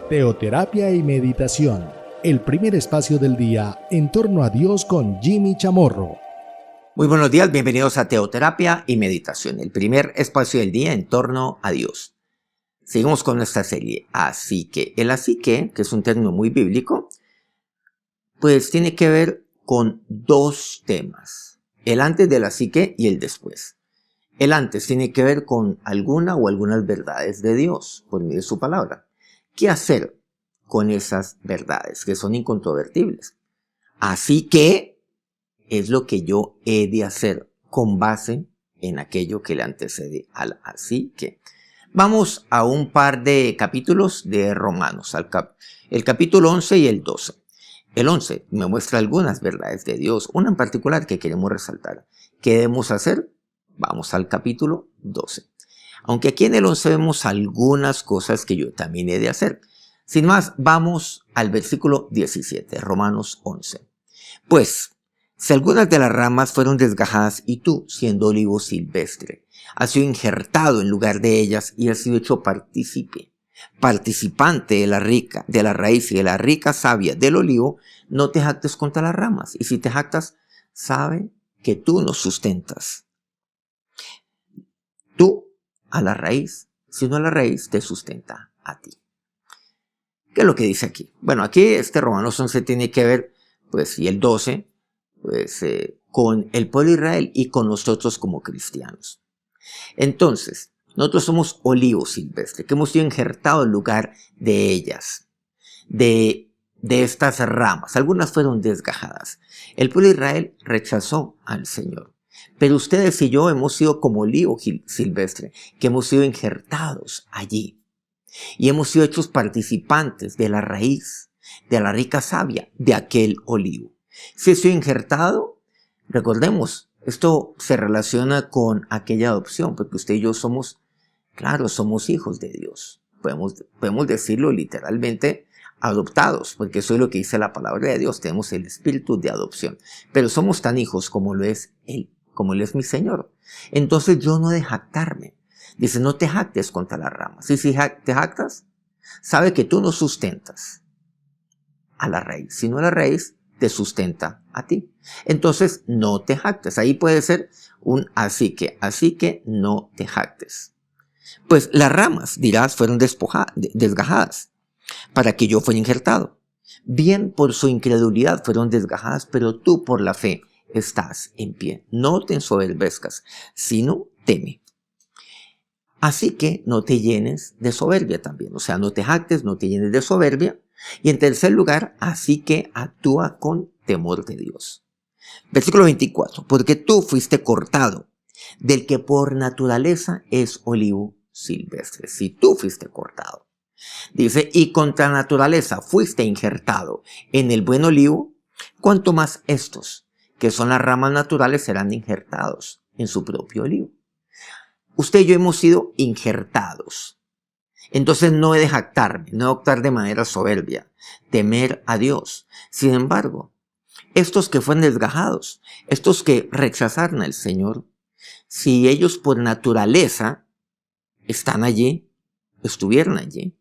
Teoterapia y meditación, el primer espacio del día en torno a Dios con Jimmy Chamorro. Muy buenos días, bienvenidos a Teoterapia y meditación, el primer espacio del día en torno a Dios. Seguimos con nuestra serie, Así que. El así que es un término muy bíblico, pues tiene que ver con dos temas, el antes del así que y el después. El antes tiene que ver con alguna o algunas verdades de Dios por medio de su palabra. ¿Qué hacer con esas verdades que son incontrovertibles? Así que es lo que yo he de hacer con base en aquello que le antecede al así que. Vamos a un par de capítulos de Romanos, el capítulo 11 y el 12. El 11 me muestra algunas verdades de Dios, una en particular que queremos resaltar. ¿Qué debemos hacer? Vamos al capítulo 12. Aunque aquí en el 11 vemos algunas cosas que yo también he de hacer. Sin más, vamos al versículo 17, Romanos 11. Pues, si algunas de las ramas fueron desgajadas y tú, siendo olivo silvestre, has sido injertado en lugar de ellas y has sido hecho participante de la raíz y de la rica savia del olivo, no te jactes contra las ramas. Y si te jactas, sabe que tú nos sustentas. Tú a la raíz, sino a la raíz te sustenta a ti. ¿Qué es lo que dice aquí? Bueno, aquí Romanos 11 tiene que ver, pues, y el 12, pues, con el pueblo de Israel y con nosotros como cristianos. Entonces, nosotros somos olivos silvestres, que hemos sido injertados en lugar de ellas, de estas ramas. Algunas fueron desgajadas. El pueblo de Israel rechazó al Señor. Pero ustedes y yo hemos sido como olivo silvestre, que hemos sido injertados allí. Y hemos sido hechos participantes de la raíz, de la rica savia de aquel olivo. Si he sido injertado, recordemos, esto se relaciona con aquella adopción, porque usted y yo somos, claro, somos hijos de Dios. Podemos decirlo literalmente, adoptados, porque eso es lo que dice la palabra de Dios. Tenemos el espíritu de adopción. Pero somos tan hijos como lo es Él, como Él es mi Señor. Entonces yo no he de jactarme. Dice, no te jactes contra las ramas. Y si te jactas, sabe que tú no sustentas a la raíz, sino a la raíz te sustenta a ti. Entonces no te jactes. Ahí puede ser un así que no te jactes. Pues las ramas, dirás, fueron desgajadas para que yo fuera injertado. Bien, por su incredulidad fueron desgajadas, pero tú por la fe estás en pie. No te ensoberbezcas, sino teme. Así que no te llenes de soberbia también. O sea, no te jactes, no te llenes de soberbia. Y en tercer lugar, así que actúa con temor de Dios. Versículo 24. Porque tú fuiste cortado del que por naturaleza es olivo silvestre. Si tú fuiste cortado. Dice, y contra naturaleza fuiste injertado en el buen olivo, cuanto más estos, que son las ramas naturales, serán injertados en su propio olivo. Usted y yo hemos sido injertados. Entonces no he de jactarme, no he de optar de manera soberbia, temer a Dios. Sin embargo, estos que fueron desgajados, estos que rechazaron al Señor, si ellos por naturaleza están allí, estuvieron allí,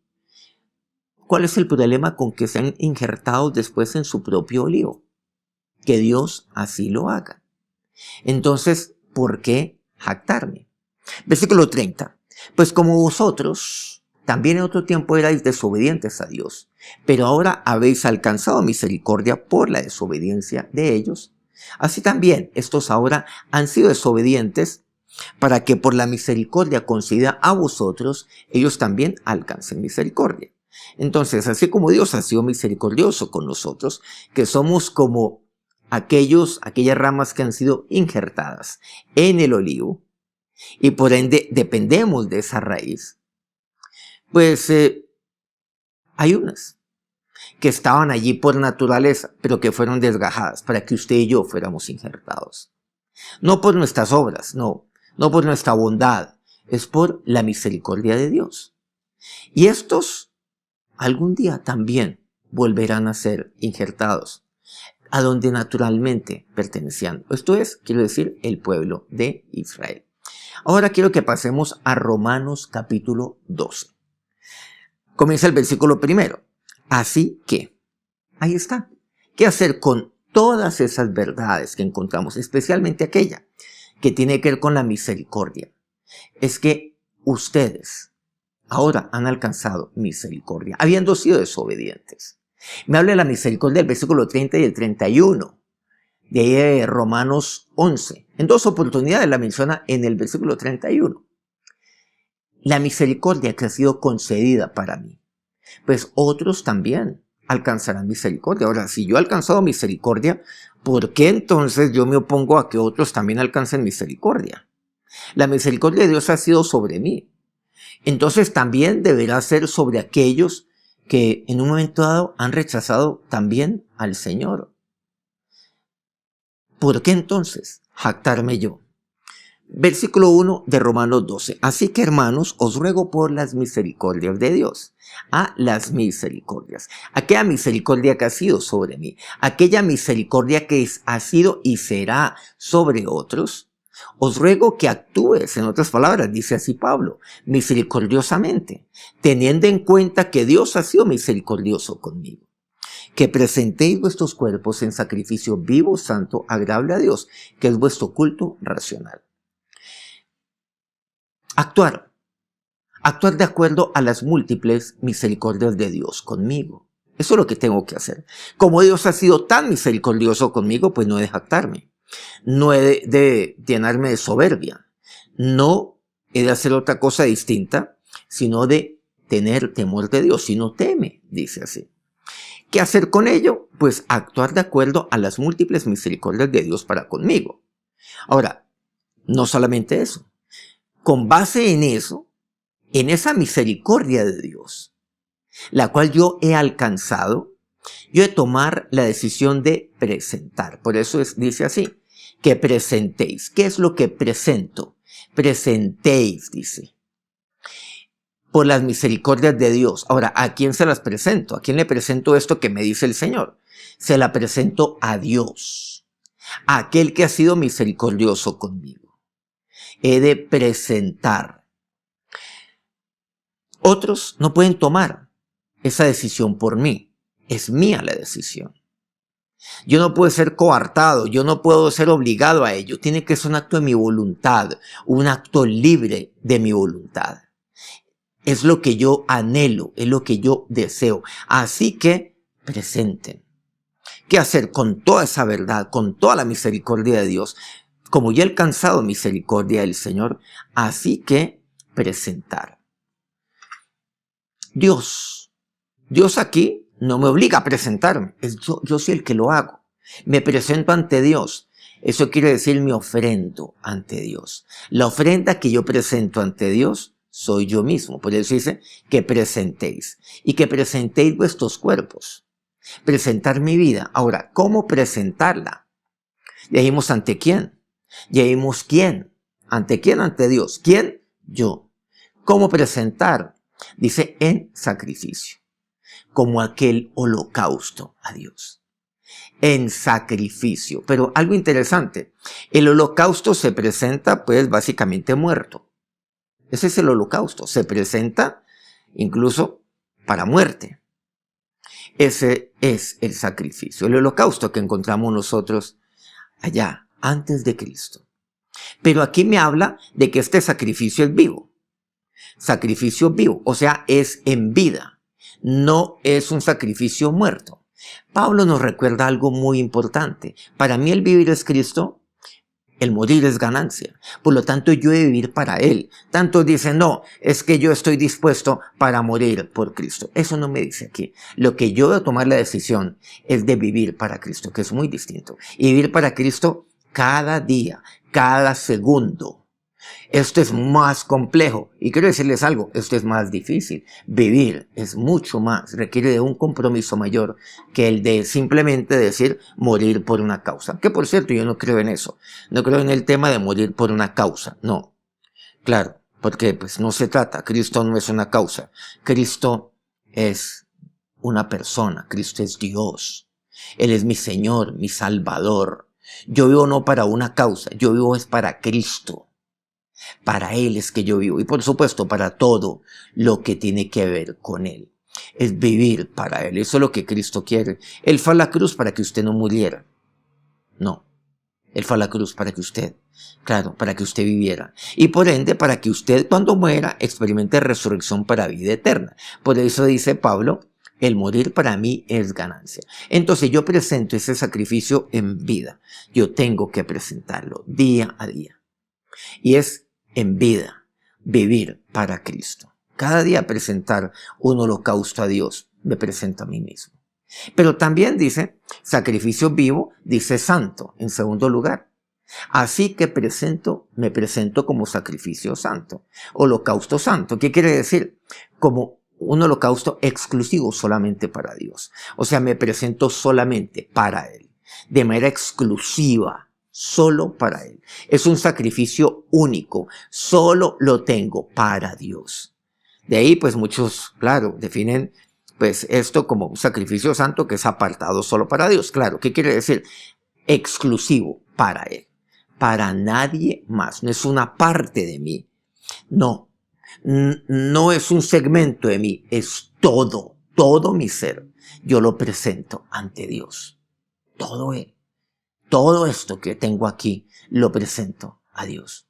¿cuál es el problema con que sean injertados después en su propio olivo? Que Dios así lo haga. Entonces, ¿por qué jactarme? Versículo 30. Pues como vosotros también en otro tiempo erais desobedientes a Dios, pero ahora habéis alcanzado misericordia por la desobediencia de ellos, así también estos ahora han sido desobedientes para que por la misericordia concedida a vosotros, ellos también alcancen misericordia. Entonces, así como Dios ha sido misericordioso con nosotros, que somos como aquellas ramas que han sido injertadas en el olivo, y por ende dependemos de esa raíz, pues hay unas que estaban allí por naturaleza, pero que fueron desgajadas para que usted y yo fuéramos injertados. No por nuestras obras, no por nuestra bondad, es por la misericordia de Dios. Y estos algún día también volverán a ser injertados a donde naturalmente pertenecían. Esto es, quiero decir, el pueblo de Israel. Ahora quiero que pasemos a Romanos capítulo 12. Comienza el versículo primero. Así que, ahí está. ¿Qué hacer con todas esas verdades que encontramos? Especialmente aquella que tiene que ver con la misericordia. Es que ustedes ahora han alcanzado misericordia, habiendo sido desobedientes. Me habla de la misericordia del versículo 30 y el 31. De ahí de Romanos 11. En dos oportunidades la menciona en el versículo 31. La misericordia que ha sido concedida para mí, pues otros también alcanzarán misericordia. Ahora, si yo he alcanzado misericordia, ¿por qué entonces yo me opongo a que otros también alcancen misericordia? La misericordia de Dios ha sido sobre mí. Entonces también deberá ser sobre aquellos que en un momento dado han rechazado también al Señor. ¿Por qué entonces jactarme yo? Versículo 1 de Romanos 12. Así que, hermanos, os ruego por las misericordias de Dios. Las misericordias. Aquella misericordia que ha sido sobre mí. Aquella misericordia que ha sido y será sobre otros. Os ruego que actúes, en otras palabras, dice así Pablo, misericordiosamente, teniendo en cuenta que Dios ha sido misericordioso conmigo. Que presentéis vuestros cuerpos en sacrificio vivo, santo, agradable a Dios, que es vuestro culto racional. Actuar de acuerdo a las múltiples misericordias de Dios conmigo. Eso es lo que tengo que hacer. Como Dios ha sido tan misericordioso conmigo, pues no he de jactarme. No he de llenarme de soberbia. No he de hacer otra cosa distinta, sino de tener temor de Dios. Si no teme, dice así. ¿Qué hacer con ello? Pues actuar de acuerdo a las múltiples misericordias de Dios para conmigo. Ahora, no solamente eso. Con base en eso, en esa misericordia de Dios, la cual yo he alcanzado, yo he de tomar la decisión de presentar. Por eso dice así, que presentéis. ¿Qué es lo que presento? Presentéis, dice. Por las misericordias de Dios. Ahora, ¿a quién se las presento? ¿A quién le presento esto que me dice el Señor? Se la presento a Dios, a aquel que ha sido misericordioso conmigo. He de presentar. Otros no pueden tomar esa decisión por mí. Es mía la decisión. Yo no puedo ser coartado, yo no puedo ser obligado a ello. Tiene que ser un acto de mi voluntad, un acto libre de mi voluntad. Es lo que yo anhelo, es lo que yo deseo. Así que presenten. ¿Qué hacer con toda esa verdad, con toda la misericordia de Dios? Como ya he alcanzado misericordia del Señor, así que presentar. Dios aquí no me obliga a presentarme, yo soy el que lo hago. Me presento ante Dios. Eso quiere decir me ofrendo ante Dios. La ofrenda que yo presento ante Dios soy yo mismo. Por eso dice que presentéis. Y que presentéis vuestros cuerpos. Presentar mi vida. Ahora, ¿cómo presentarla? Ya dijimos ante quién. Ya vimos quién. ¿Ante quién? Ante Dios. ¿Quién? Yo. ¿Cómo presentar? Dice en sacrificio. Como aquel holocausto a Dios. En sacrificio. Pero algo interesante. El holocausto se presenta pues básicamente muerto. Ese es el holocausto. Se presenta incluso para muerte. Ese es el sacrificio. El holocausto que encontramos nosotros allá. Antes de Cristo. Pero aquí me habla de que este sacrificio es vivo. Sacrificio vivo, o sea, es en vida. No es un sacrificio muerto. Pablo nos recuerda algo muy importante. Para mí el vivir es Cristo, el morir es ganancia. Por lo tanto, yo he de vivir para Él. Tantos dicen, no, es que yo estoy dispuesto para morir por Cristo. Eso no me dice aquí. Lo que yo voy a tomar la decisión es de vivir para Cristo, que es muy distinto. Y vivir para Cristo cada día, cada segundo. Esto es más complejo. Y quiero decirles algo, esto es más difícil. Vivir es mucho más, requiere de un compromiso mayor que el de simplemente decir morir por una causa. Que por cierto, yo no creo en eso. No creo en el tema de morir por una causa. No. Claro, porque pues no se trata. Cristo no es una causa. Cristo es una persona. Cristo es Dios. Él es mi Señor, mi Salvador. Yo vivo no para una causa, yo vivo es para Cristo. Para Él es que yo vivo. Y por supuesto, para todo lo que tiene que ver con Él. Es vivir para Él. Eso es lo que Cristo quiere. Él fue a la cruz para que usted no muriera. No. Él fue a la cruz para que usted, claro, para que usted viviera. Y por ende, para que usted cuando muera experimente resurrección para vida eterna. Por eso dice Pablo, el morir para mí es ganancia. Entonces yo presento ese sacrificio en vida. Yo tengo que presentarlo día a día. Y es en vida, vivir para Cristo. Cada día presentar un holocausto a Dios, me presento a mí mismo. Pero también dice, sacrificio vivo, dice santo, en segundo lugar. Así que me presento como sacrificio santo, holocausto santo. ¿Qué quiere decir? Como un holocausto exclusivo solamente para Dios. O sea, me presento solamente para Él, de manera exclusiva, solo para Él. Es un sacrificio único, solo lo tengo para Dios. De ahí, pues muchos, claro, definen pues esto como un sacrificio santo que es apartado solo para Dios. Claro, ¿qué quiere decir? Exclusivo para Él, para nadie más. No es una parte de mí. No, no es un segmento de mí, es todo mi ser. Yo lo presento ante Dios. Todo Él, todo esto que tengo aquí, lo presento a Dios.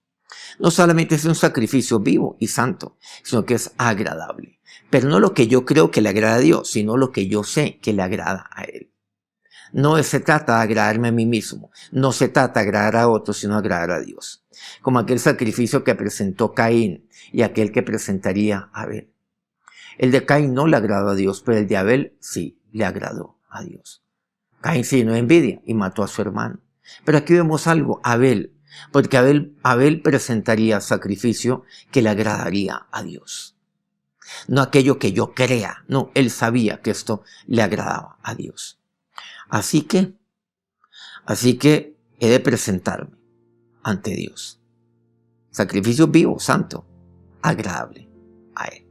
No solamente es un sacrificio vivo y santo, sino que es agradable. Pero no lo que yo creo que le agrada a Dios, sino lo que yo sé que le agrada a Él. No se trata de agradarme a mí mismo, no se trata de agradar a otros, sino agradar a Dios. Como aquel sacrificio que presentó Caín y aquel que presentaría Abel. El de Caín no le agradó a Dios, pero el de Abel sí le agradó a Dios. Caín se llenó de envidia y mató a su hermano. Pero aquí vemos algo, Abel, porque Abel presentaría sacrificio que le agradaría a Dios. No aquello que yo crea, no, él sabía que esto le agradaba a Dios. Así que he de presentarme ante Dios. Sacrificio vivo, santo, agradable a Él.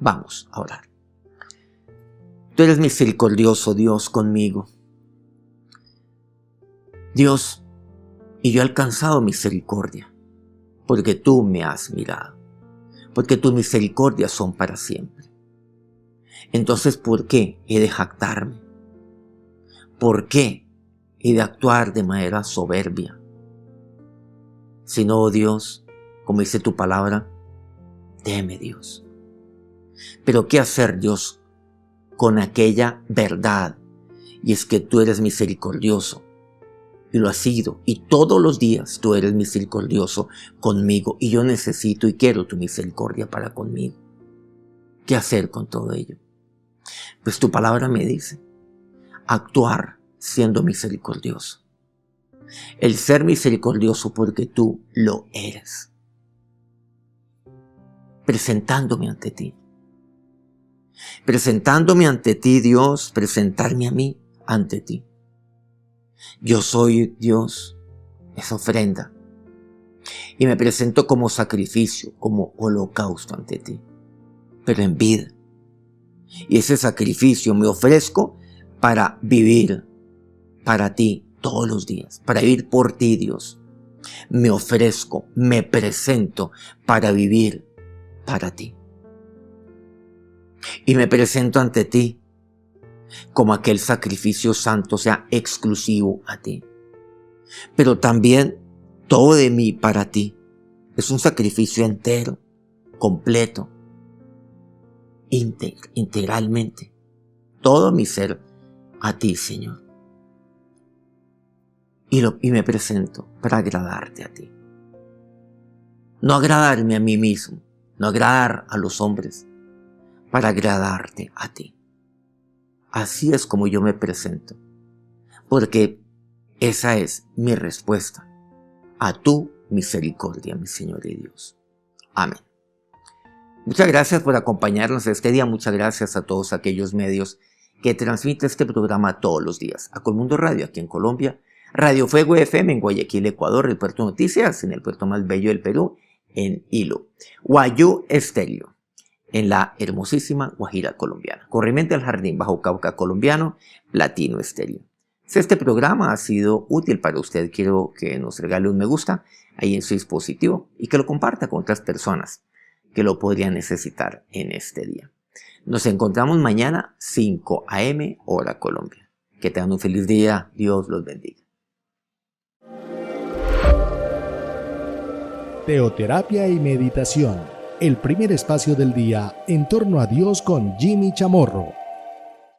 Vamos a orar. Tú eres misericordioso, Dios, conmigo. Dios, y yo he alcanzado misericordia, porque tú me has mirado, porque tus misericordias son para siempre. Entonces, ¿por qué he de jactarme? ¿Por qué he de actuar de manera soberbia? Si no, oh Dios, como dice tu palabra, teme Dios. Pero ¿qué hacer, Dios, con aquella verdad? Y es que tú eres misericordioso. Y lo has sido. Y todos los días tú eres misericordioso conmigo. Y yo necesito y quiero tu misericordia para conmigo. ¿Qué hacer con todo ello? Pues tu palabra me dice, actuar siendo misericordioso. El ser misericordioso porque tú lo eres. Presentándome ante ti. Presentándome ante ti, Dios, presentarme a mí ante ti. Yo soy, Dios, esa ofrenda. Y me presento como sacrificio, como holocausto ante ti. Pero en vida. Y ese sacrificio me ofrezco para vivir para ti todos los días. Para vivir por ti, Dios. Me ofrezco, me presento para vivir para ti. Y me presento ante ti como aquel sacrificio santo, sea exclusivo a ti. Pero también todo de mí para ti. Es un sacrificio entero, completo, integralmente. Todo mi ser a ti, Señor. Y me presento para agradarte a ti. No agradarme a mí mismo, no agradar a los hombres, para agradarte a ti. Así es como yo me presento, porque esa es mi respuesta a tu misericordia, mi Señor y Dios. Amén. Muchas gracias por acompañarnos este día. Muchas gracias a todos aquellos medios que transmiten este programa todos los días. A Colmundo Radio aquí en Colombia, Radio Fuego FM en Guayaquil, Ecuador, el Puerto Noticias en el puerto más bello del Perú, en Hilo. Guayú Estéreo en la hermosísima Guajira colombiana. Corriente al Jardín, Bajo Cauca colombiano, Platino Estéreo. Si este programa ha sido útil para usted, quiero que nos regale un me gusta ahí en su dispositivo y que lo comparta con otras personas que lo podrían necesitar en este día. Nos encontramos mañana 5 a.m. hora Colombia. Que tengan un feliz día. Dios los bendiga. Teoterapia y meditación. El primer espacio del día en torno a Dios con Jimmy Chamorro.